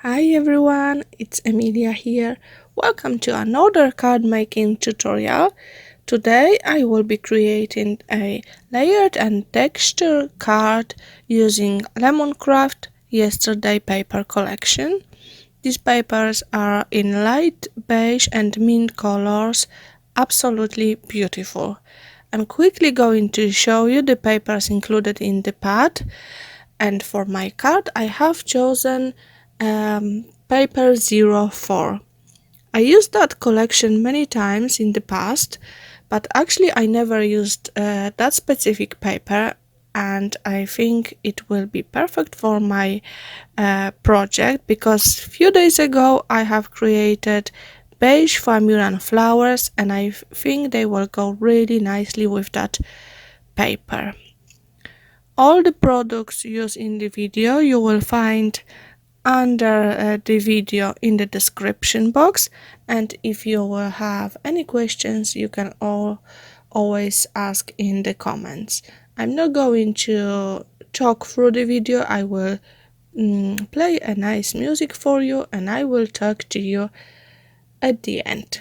Hi everyone, it's Emilia here. Welcome to another card making tutorial. Today I will be creating a layered and texture card using Lemoncraft Yesterday paper collection. These papers are in light beige and mint colors, absolutely beautiful. I'm quickly going to show you the papers included in the pad, and for my card I have chosen paper 04. I used that collection many times in the past, but actually I never used that specific paper, and I think it will be perfect for my project because few days ago I have created beige foamiran flowers, and I think they will go really nicely with that paper. All the products used in the video you will find under the video in the description box, and if you will have any questions you can always ask in the comments. I'm not going to talk through the video. I will play a nice music for you, and I will talk to you at the end.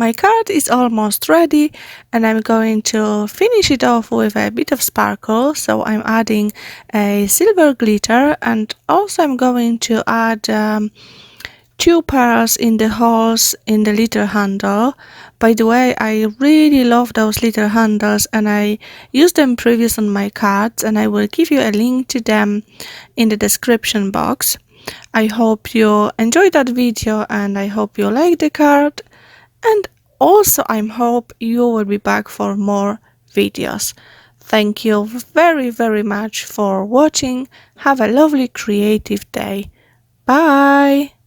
My card is almost ready, and I'm going to finish it off with a bit of sparkle. So I'm adding a silver glitter, and also I'm going to add 2 pearls in the holes in the little handle. By the way, I really love those little handles, and I used them previous on my cards, and I will give you a link to them in the description box. I hope you enjoyed that video, and I hope you like the card, and also I hope you will be back for more videos. Thank you very much for watching. Have a lovely creative day. Bye!